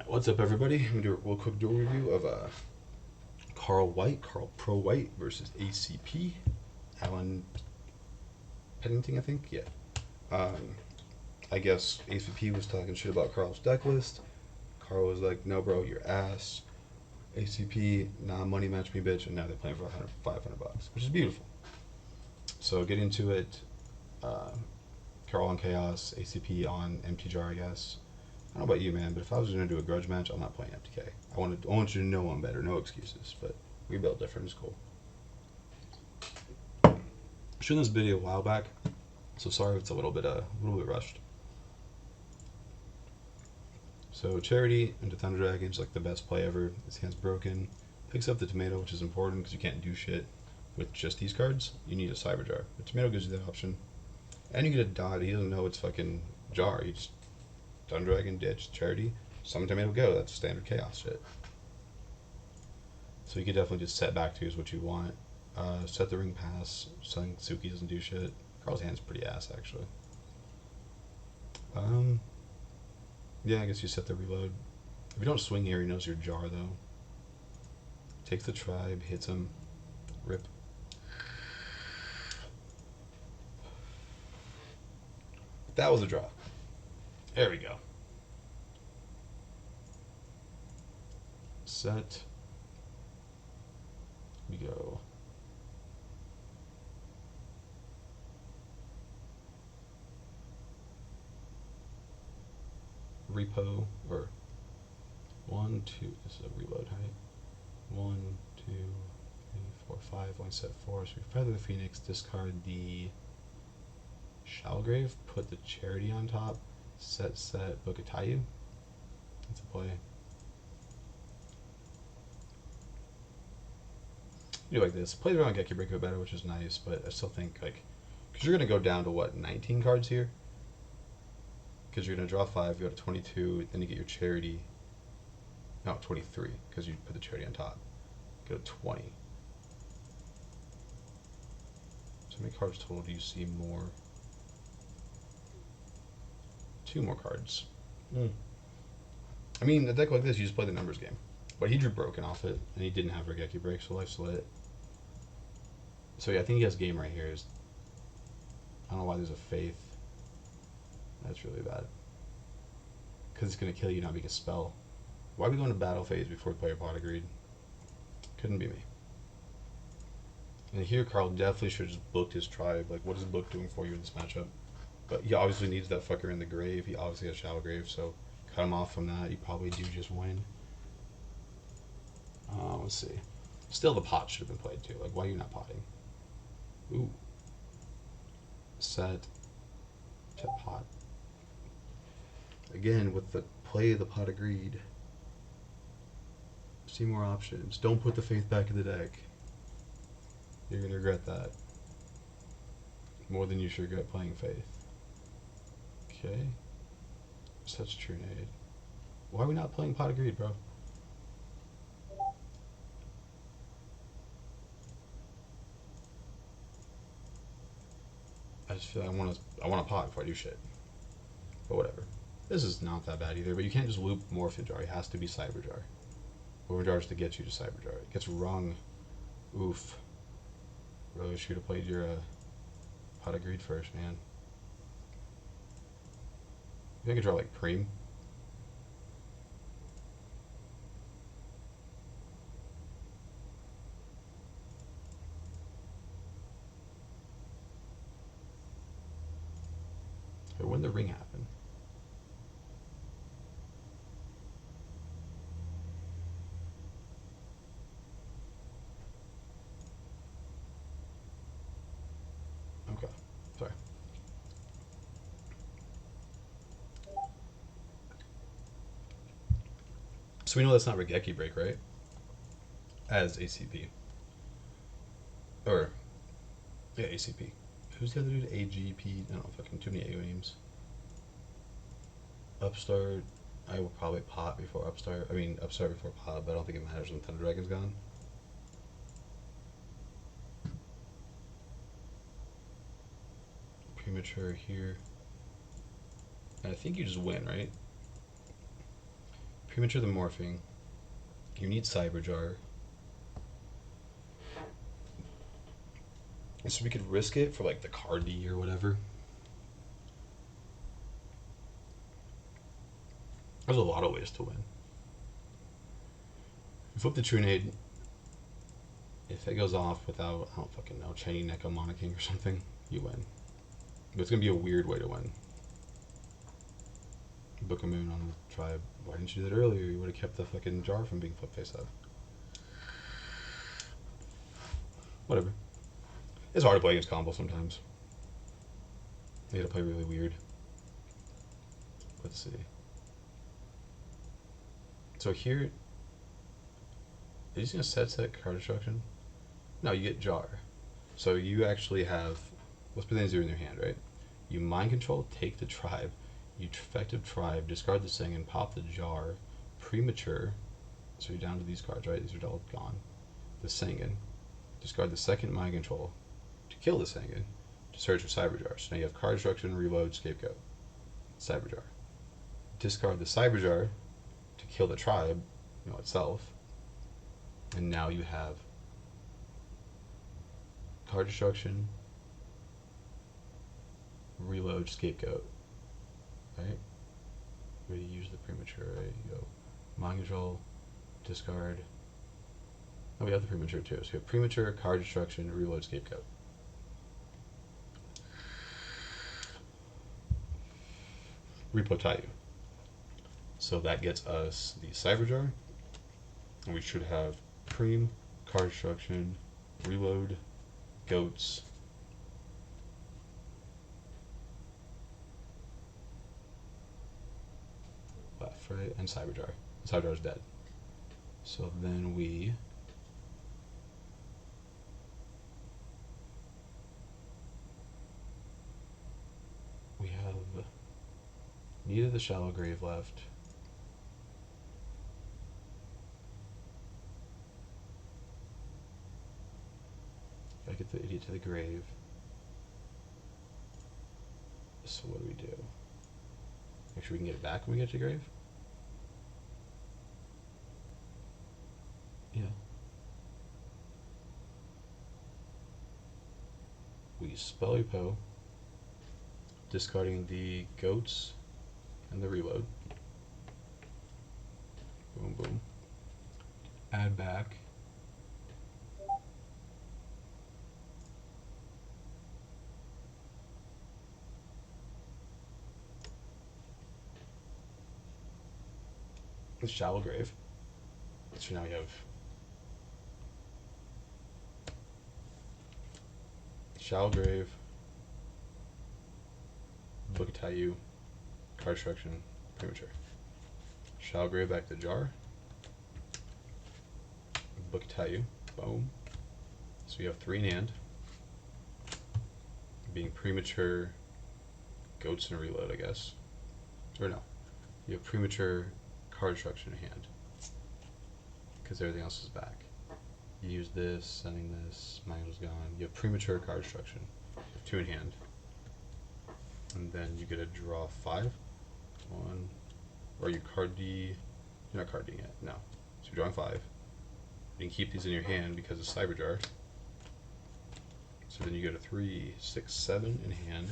What's up, everybody? I'm gonna do a real quick duel review of Carl Waite, Carl Pro White versus ACP. Alan Pennington, I think. Yeah. Um, I guess ACP was talking shit about Carl's deck list. Carl was like, "No, bro, you're ass." ACP, nah, money match me, bitch. And now they're playing for 500 bucks, which is beautiful. So get into it. Uh, Carl on Chaos, ACP on Empty Jar, I guess. I don't know about you, man, but if I was going to do a grudge match, I'm not playing FTK. I want you to know I'm better, no excuses. But we built different. It's cool. I showed this video a while back, so sorry if it's a little bit rushed. So Charity into Thunder Dragon's like the best play ever. His hand's broken. Picks up the tomato, which is important because you can't do shit with just these cards. You need a Cyber Jar. The tomato gives you that option, and you get a dot. He doesn't know it's fucking jar. You just Thunder Dragon, ditch, Charity, summon tomato, go. That's standard chaos shit. So you could definitely just set back to is what you want. Set the ring pass. Selling Suki doesn't do shit. Carl's hand's pretty ass actually. Um, yeah, I guess you set the reload. If you don't swing here, he knows your jar though. Takes the tribe, hits him, rip. That was a draw. There we go. Set. We go. Repo or 1, 2. This is a reload height. 1, 2, 3, 4, 5. Only set 4. So we feather the Phoenix, discard the Shalgrave, put the Charity on top, set, Bukatayu. That's a play. You do like this. Plays around Geki Break a bit better, which is nice, but I still think, like, because you're going to go down to what, 19 cards here? Because you're going to draw 5, you go to 22, then you get your Charity. No, 23, because you put the Charity on top. Go to 20. So how many cards total do you see more? 2 more cards. I mean, a deck like this, you just play the numbers game. But he drew Broken off it, and he didn't have Regeki Break, so Life's Lit. So yeah, I think he has game right here. I don't know why there's a Faith. That's really bad. Because it's going to kill you not being a spell. Why are we going to battle phase before we play a Pot of Greed? Couldn't be me. And here, Carl definitely should have just booked his tribe. Like, what is the book doing for you in this matchup? But he obviously needs that fucker in the grave. He obviously has Shallow Grave, so cut him off from that. You probably do just win. Let's see. Still, the pot should have been played too. Like, why are you not potting? Ooh. Set. Pot. Again, with the play of the Pot of Greed. See more options. Don't put the Faith back in the deck. You're going to regret that. More than you should regret playing Faith. Okay. Such True Nade. Why are we not playing Pot of Greed, bro? I just feel like I want to pot before I do shit. But whatever. This is not that bad either, but you can't just loop Morphin Jar. It has to be Cyber Jar. Morphin Jar is to get you to Cyber Jar. It gets rung. Oof. Really should have played your Pot of Greed first, man. I think I could draw like Preem. Hey, when did the ring happen? Okay, sorry. So we know that's not Regeki Break, right? As ACP. Or, yeah, ACP. Who's the other dude? AGP? I don't know, fucking too many AO names. Upstart. I will probably pot before Upstart. I mean, Upstart before pot, but I don't think it matters when Thunder Dragon's gone. Premature here. And I think you just win, right? premature the morphing. You need Cyberjar. So we could risk it for like the Cardi or whatever. There's a lot of ways to win. You flip the Trunade. If it goes off without, I don't fucking know, Shiny Neko Monoking or something, you win. But it's gonna be a weird way to win. Book a Moon on the Tribe. Why didn't you do that earlier? You would have kept the fucking jar from being flipped face up. Whatever. It's hard to play against combos sometimes. You gotta play really weird. Let's see. So here, are you gonna set card destruction? No, you get jar. So you actually have, let's pretend zero in your hand, right? You mind control, take the tribe. You effective tribe, discard the thing and pop the jar. Premature, so you're down to these cards, right? These are all gone. The Sangan, discard the second mind control to kill the Sangan, to search for Cyberjar. So now you have card destruction, reload, scapegoat, Cyberjar. Discard the Cyberjar to kill the tribe, itself, and now you have card destruction, reload, scapegoat, right? We use the premature, right? You go mind control, discard. Oh, we have the premature too. So you have premature, card destruction, reload, scapegoat. Repo Tayu. So that gets us the Cyberjar. And we should have Preem, card destruction, reload, goats, left, right, and Cyberjar. Cyberjar's dead. So then we have neither the Shallow Grave left. Gotta get the idiot to the grave. So what do we do? Make sure we can get it back when we get to the grave? Yeah. We spell repo, discarding the goats and the reload. Boom, boom. Add back. The Shallow Grave. So now we have Shallow Grave, Book of Tayu, card destruction, premature. Shallow Grave back to the jar. Book of Tayu, boom. So you have 3 in hand. Being premature, goats and reload, I guess. Or no. You have premature, card destruction in hand. Because everything else is back. You use this, sending this, mine was gone. You have premature card destruction. You have 2 in hand. And then you get a draw 5. 1. Or you card D. You're not carding yet, no. So you're drawing 5. You can keep these in your hand because of Cyberjar. So then you get a 3, 6, 7 in hand.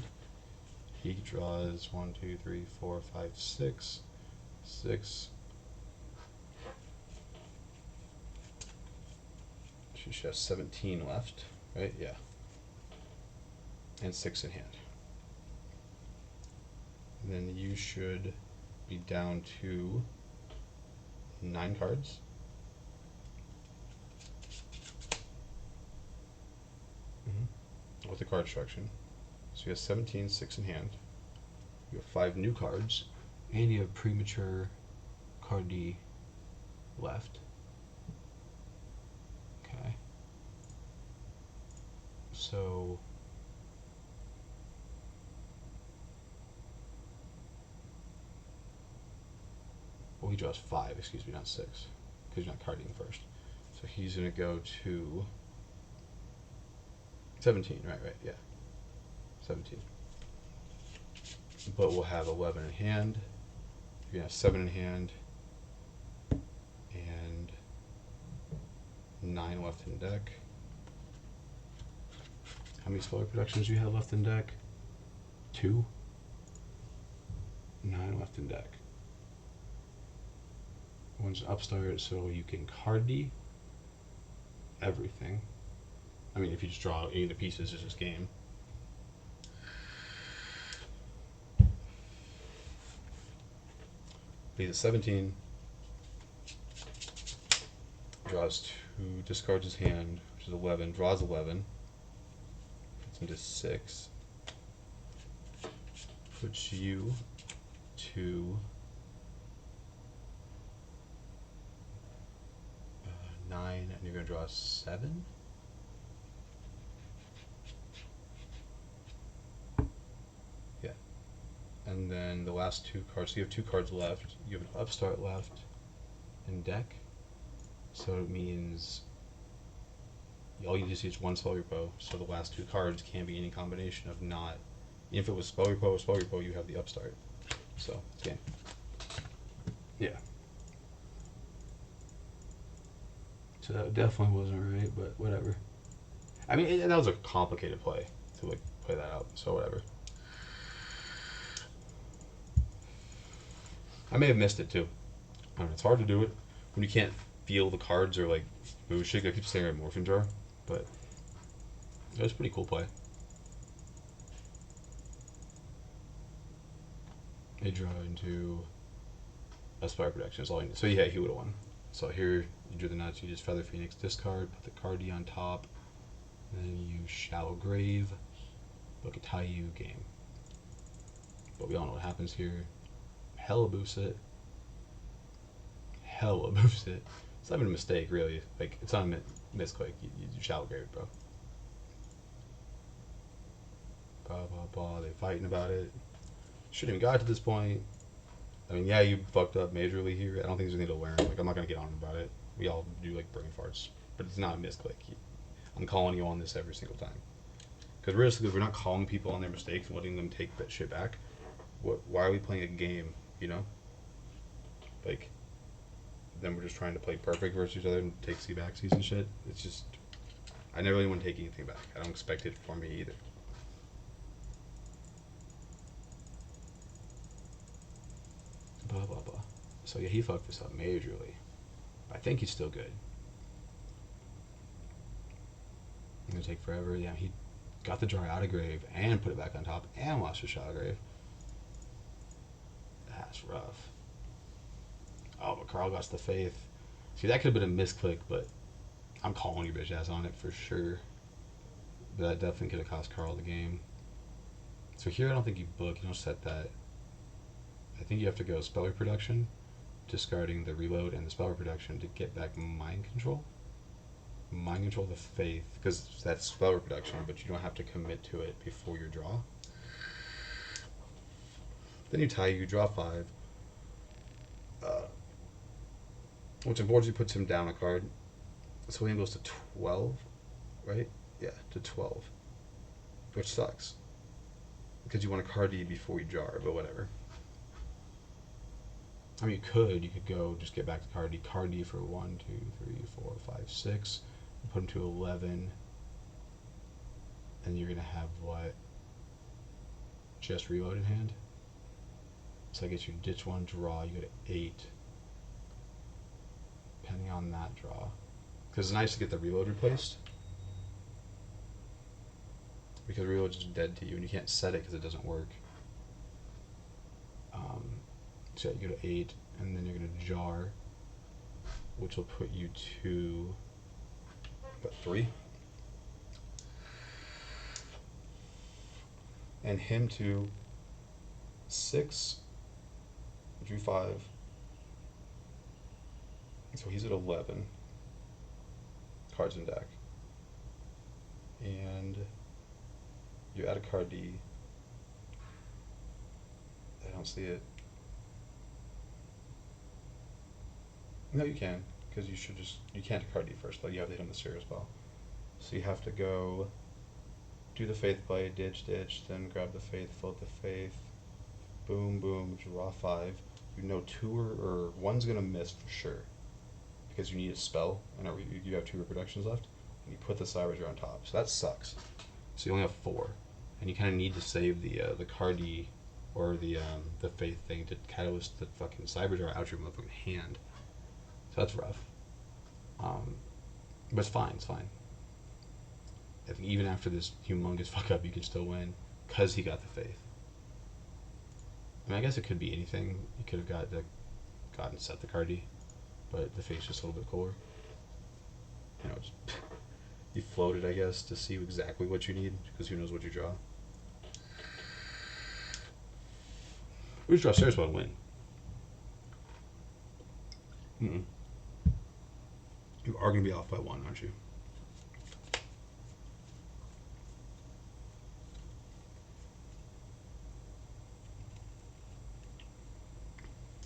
He draws 1, 2, 3, 4, 5, 6. 6. She should have 17 left, right? Yeah. And 6 in hand. And then you should be down to 9 cards. With the card destruction. So you have 17, 6 in hand. You have 5 new cards. And you have premature card D left. Okay. So well, he draws 5, excuse me, not 6. Because you're not carding first. So he's gonna go to 17, right, yeah. 17. But we'll have 11 in hand. You're gonna have 7 in hand. 9 left in deck. How many Speller Productions do you have left in deck? 2? 9 left in deck. One's an upstart, so you can card everything. I mean, if you just draw any of the pieces, it's just game. He's a 17. Draws 2, discards his hand, which is 11. Draws 11. Puts him to 6. Puts you to 9, and you're going to draw 7. Yeah. And then the last 2 cards, so you have 2 cards left. You have an upstart left in deck. So it means all you just use 1 Spell Repo, so the last 2 cards can be any combination of not. If it was Spell Repo or Spell Repo, you have the upstart. So, it's game. Yeah. So that definitely wasn't right, but whatever. I mean, that was a complicated play to like play that out, so whatever. I may have missed it too. I don't know, it's hard to do it when you can't feel the cards or like move shit. I keep staring at Morphing Jar, but it was a pretty cool play. They draw into a Spire Protection. That's all you need. So yeah, he would have won. So here you drew the nuts. You just Feather Phoenix, discard, put the card D on top, and then you Shallow Grave, Book of Taiyu, game. But we all know what happens here. Hella boofs it. Hella boofs it. It's not even a mistake, really. Like, it's not a misclick. You Shallow Grave, bro. Blah, blah, blah. They fighting about it. Shouldn't even got to this point. I mean, yeah, you fucked up majorly here. I don't think there's anything to learn. Like, I'm not going to get on about it. We all do, like, brain farts. But it's not a misclick. I'm calling you on this every single time. Because realistically, if we're not calling people on their mistakes and letting them take that shit back, why are we playing a game, you know? Like, then we're just trying to play perfect versus each other and take C-backsies and shit. It's just, I never really want to take anything back. I don't expect it from me either. Blah, blah, blah. So yeah, he fucked this up majorly. But I think he's still good. It's gonna take forever. Yeah, he got the jar out of grave and put it back on top and lost his Shallow Grave. That's rough. Oh, but Carl got the Faith. See, that could have been a misclick, but I'm calling your bitch ass on it for sure. But that definitely could have cost Carl the game. So here I don't think you book, you don't set that. I think you have to go Spell Reproduction, discarding the Reload and the Spell Reproduction to get back Mind Control. Mind Control the Faith, because that's Spell Reproduction, but you don't have to commit to it before your draw. Then you tie, you draw 5. Which unfortunately puts him down a card. So he goes to 12, right? Yeah, to 12. Which sucks. Because you want a card D before you jar, but whatever. I mean, you could go just get back to card D for 1, 2, 3, 4, 5, 6, and put him to 11, and you're gonna have what? Just Reload in hand. So I guess you ditch 1, draw, you go to 8, depending on that draw. Because it's nice to get the Reload replaced, because Reload's just dead to you, and you can't set it because it doesn't work. So you go to 8, and then you're going to jar, which will put you to, what, 3? And him to 6, drew 5. So he's at 11 cards in deck. And you add a card D. I don't see it. No, you can, because you can't card D first, but you have to hit him with Seer as well. So you have to go do the Faith play, ditch, then grab the Faith, float the Faith, boom, boom, draw 5. You know 2 or 1's gonna miss for sure, because you need a spell and you have 2 reproductions left, and you put the Cyberjar on top. So that sucks. So you only have 4, and you kind of need to save the Cardi or the Faith thing to catalyst the fucking Cyberjar out your motherfucking hand. So that's rough. But it's fine. It's fine. I think even after this humongous fuck up, you can still win because he got the Faith. I mean, I guess it could be anything. You could have gotten set the Cardi, but the Faith's just a little bit cooler. You know, just you floated, I guess, to see exactly what you need because who knows what you draw. We just draw Sarah's and win. You are going to be off by 1, aren't you?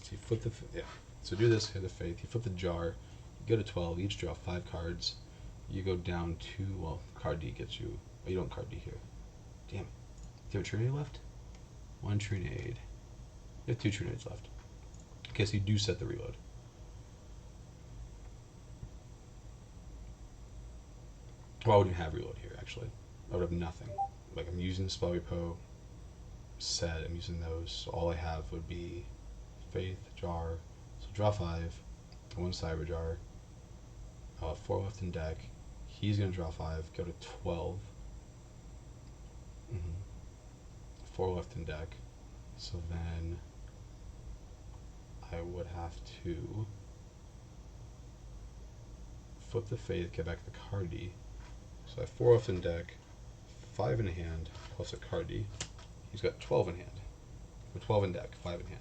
So you flip yeah. So do this, hit the Faith. You flip the jar. You go to 12. You each draw 5 cards. You go down to, well, card D gets you. Oh, you don't card D here. Damn it. Do you have a Trunade left? 1 Trunade. You have 2 Trunades left. Okay, so you do set the reload. Well, I wouldn't have reload here, actually. I would have nothing. Like, I'm using the Spell Repo set. I'm using those. So all I have would be Faith, Jar. So draw 5. 1 Cyberjar. 4 left in deck. He's going to draw 5. Go to 12. 4 left in deck. So then I would have to flip the Faith, get back the Cardi. So I have 4 left in deck, 5 in hand, plus a Cardi. He's got 12 in hand. Or 12 in deck, 5 in hand.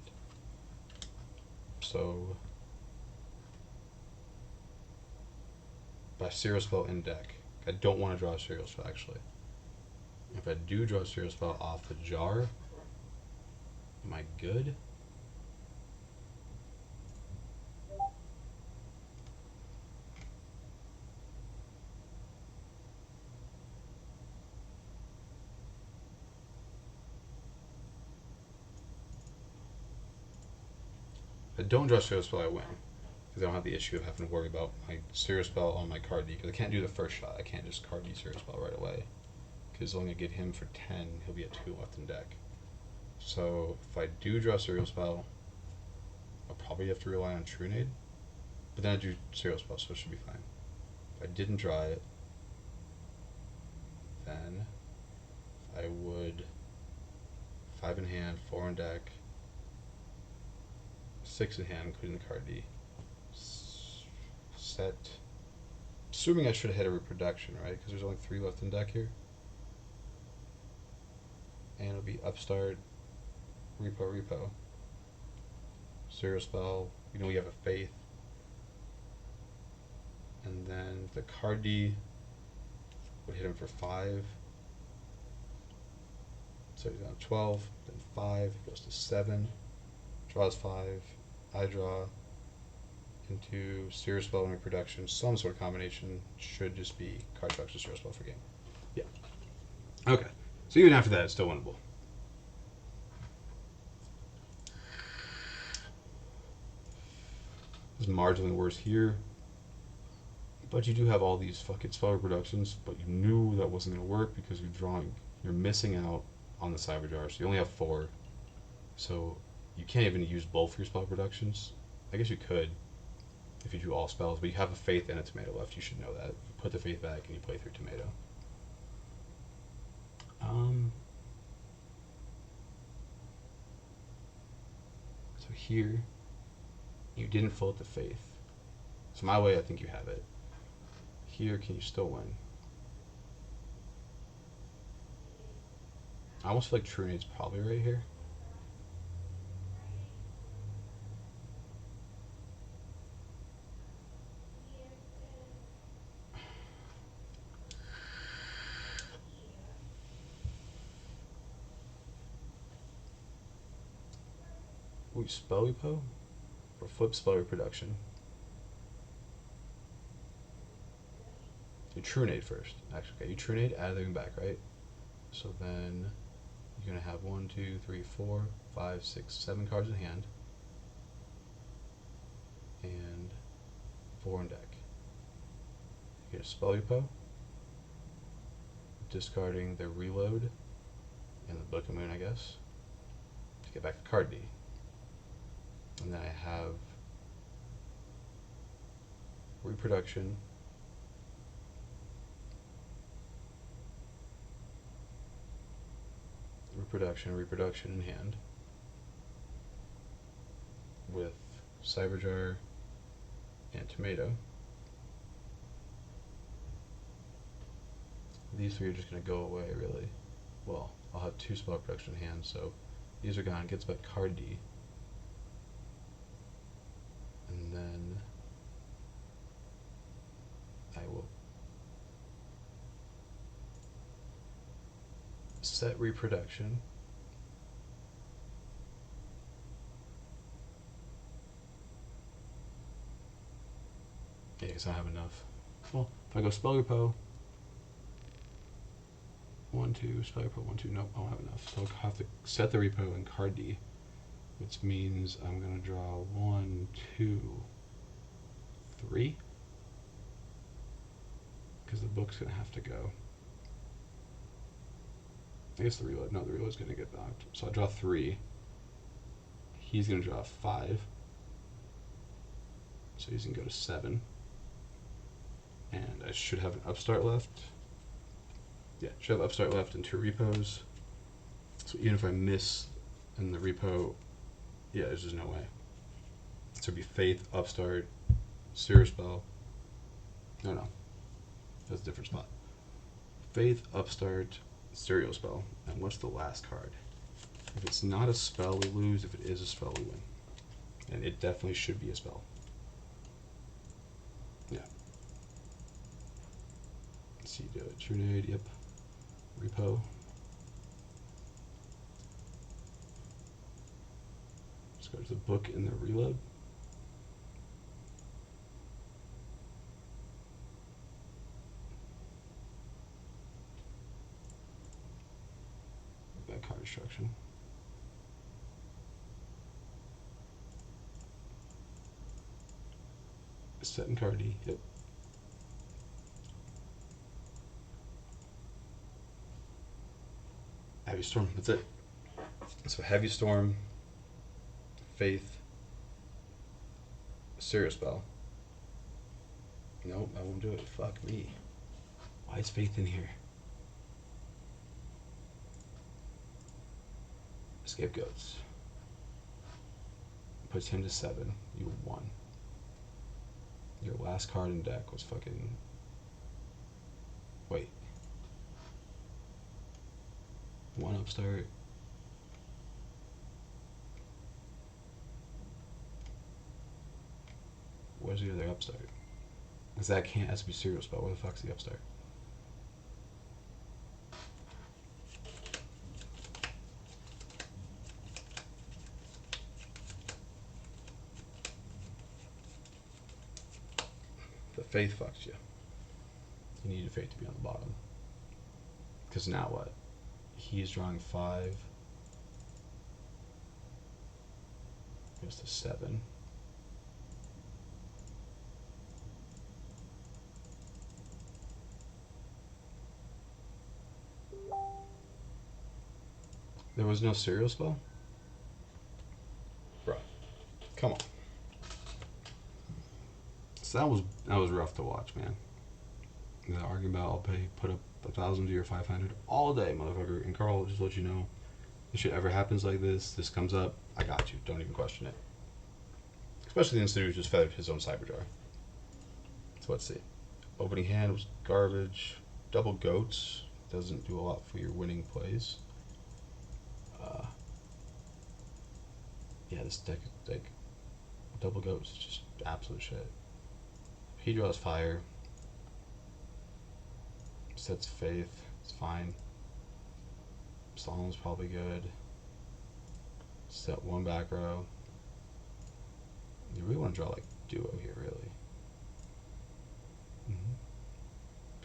So by Serial Spell in deck, I don't want to draw a Serial Spell actually. If I do draw a Serial Spell off the jar, am I good? If I don't draw a Serial Spell, I win. Because I don't have the issue of having to worry about my Serial Spell on my card D. Because I can't do the first shot. I can't just card D Serial Spell right away. Because as long as I get him for 10, he'll be at 2 left in deck. So if I do draw Serial Spell, I'll probably have to rely on Trunade. But then I do Serial Spell, so it should be fine. If I didn't draw it, then I would 5 in hand, 4 in deck, 6 in hand, including the card D. Set. Assuming I should have hit a reproduction, right? Because there's only 3 left in deck here. And it'll be Upstart, Repo. Serial Spell. You know we have a Faith. And then the card D would hit him for 5. So he's down 12, then 5, goes to 7, draws 5, I draw into Serial Spell and reproduction. Some sort of combination should just be card trucks and Serial Spell for game. Yeah. Okay. So even after that, it's still winnable. It's marginally worse here. But you do have all these fucking spell reproductions, but you knew that wasn't going to work because you're missing out on the Cyberjar. So you only have 4. So you can't even use both your spell reproductions. I guess you could if you do all spells, but you have a Faith and a Tomato left. You should know that. You put the Faith back and you play through Tomato. So here, you didn't float the Faith. So my way, I think you have it. Here, can you still win? I almost feel like Trunade's probably right here. Ooh, Spell Repo? Or flip Spell Reproduction? You Trunade first. Actually, okay, you Trunade, add everything back, right? So then you're going to have 1, 2, 3, 4, 5, 6, 7 cards in hand. And 4 4 on deck. You're gonna spell repo, discarding the reload and the Book of Moon, I guess, to get back to card D. And then I have reproduction, reproduction in hand with Cyberjar and Tomato. These three are just going to go away, really. Well, I'll have 2 spell production in hand, so these are gone. Gets back card D. And then I will set reproduction. Yeah, because I don't have enough. Well, if I go spell repo, 1, 2, spell repo, 1, 2, nope, I don't have enough. So I'll have to set the repo in card D, which means I'm going to draw 1, 2, 3. Because the book's going to have to go. I guess the reload, no, the reload's going to get knocked. So I draw 3. He's going to draw 5. So he's going to go to 7. And I should have an upstart left. Yeah, should have upstart left and 2 repos. So even if I miss in the repo, yeah, there's just no way. So it'd be Faith, upstart, Seer Spell. No. That's a different spot. Faith, upstart, Serial Spell. And what's the last card? If it's not a spell, we lose. If it is a spell, we win. And it definitely should be a spell. Yeah. Let's see, do it. Trunade, yep. Repo. Let's go to the book in the reload. That card destruction. Set in card D, yep. Heavy Storm, that's it. So Heavy Storm, Faith, Serial Spell. Nope, I won't do it. Fuck me. Why is Faith in here? Scapegoats. Puts him to 7. You won. Your last card in deck was fucking... Wait. 1 upstart. Where's the other upstart? Because that can't has to be Serial Spell. Where the fuck's the upstart? The Faith fucks you. You needed Faith to be on the bottom. Because now what? He's drawing 5. Goes to 7. There was no Serial Spell? Bro, come on. So that was rough to watch, man. The argument about I'll put up 1,000 to your 500 all day, motherfucker. And Carl, just let you know, if shit ever happens like this comes up, I got you. Don't even question it. Especially the instead who just fed his own Cyberjar. So let's see. Opening hand was garbage. Double goats doesn't do a lot for your winning plays. Yeah, this deck, like, double goats is just absolute shit. He draws fire. Sets Faith. It's fine. Solemn's probably good. Set 1 back row. You really want to draw like duo here, really.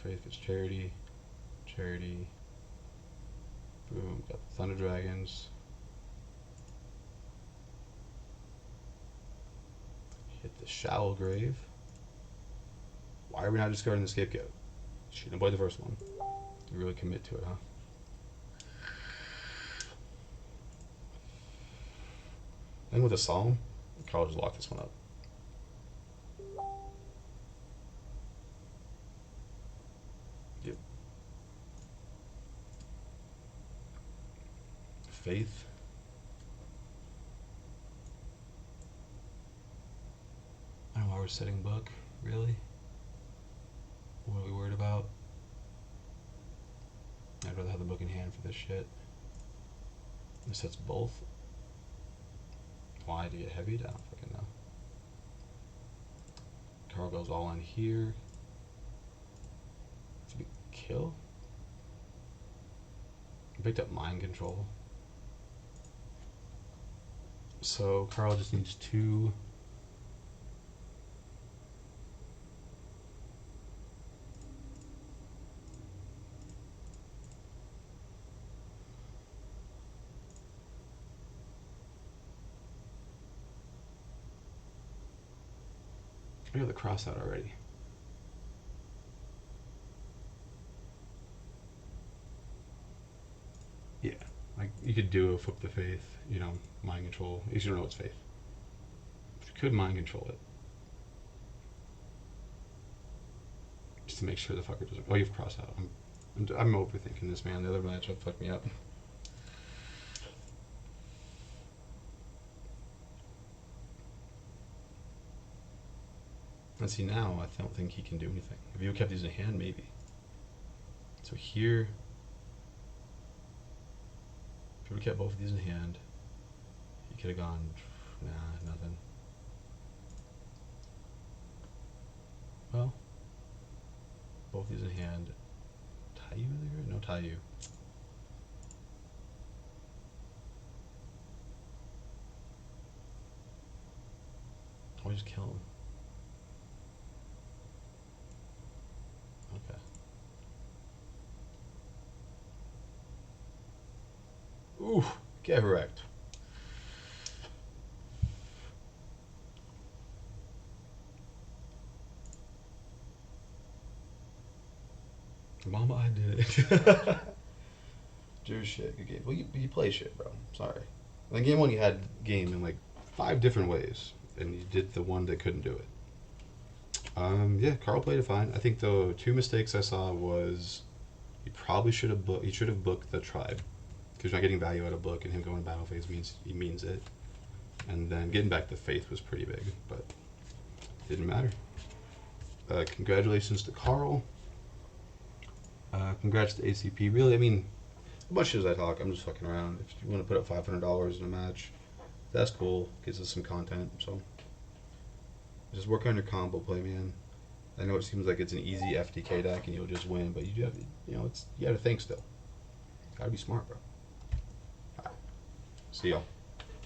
Faith is Charity. Charity. Boom. Got the Thunder Dragons. Hit the Shallow Grave. Why are we not discarding the Scapegoat? Shouldn't have played the first one. You really commit to it, huh? I think with a Solemn, Carl just locked this one up. Yep. Faith. I don't know why we're setting book. Really? What are we worried about? I'd rather have the book in hand for this shit. This sets both. Why to get heavied? I don't fucking know. Carl goes all in here. Did we kill? I picked up mind control. So Carl just needs 2. I got the cross out already. Yeah, like you could do a flip the faith, you know, mind control. You don't know it's faith. But you could mind control it. Just to make sure the fucker doesn't. Oh, you've crossed out. I'm overthinking this, man. The other matchup fucked me up. And see, now I don't think he can do anything. If you kept these in hand, maybe. So here, if you would have kept both of these in hand, he could have gone, nah, nothing. Well, both these in hand. Tie you there? No, tie you. I'll just kill him. Okay. Ooh, get wrecked. Mama, I did it. Dude, shit, good game. Well, you play shit, bro. Sorry. In game 1, you had game in like 5 different ways, and you did the one that couldn't do it. Yeah, Carl played it fine. I think the 2 mistakes I saw was he probably should have booked the tribe, because you're not getting value out of book, and him going to battle phase means it. And then getting back the faith was pretty big, but didn't matter. Congratulations to Carl. Congrats to ACP. Really, I mean, as much as I talk, I'm just fucking around. If you want to put up $500 in a match, that's cool. Gives us some content. So just work on your combo play, man. I know it seems like it's an easy FTK deck and you'll just win, but you have, you know, you got to think still. Gotta be smart, bro. All right. See y'all.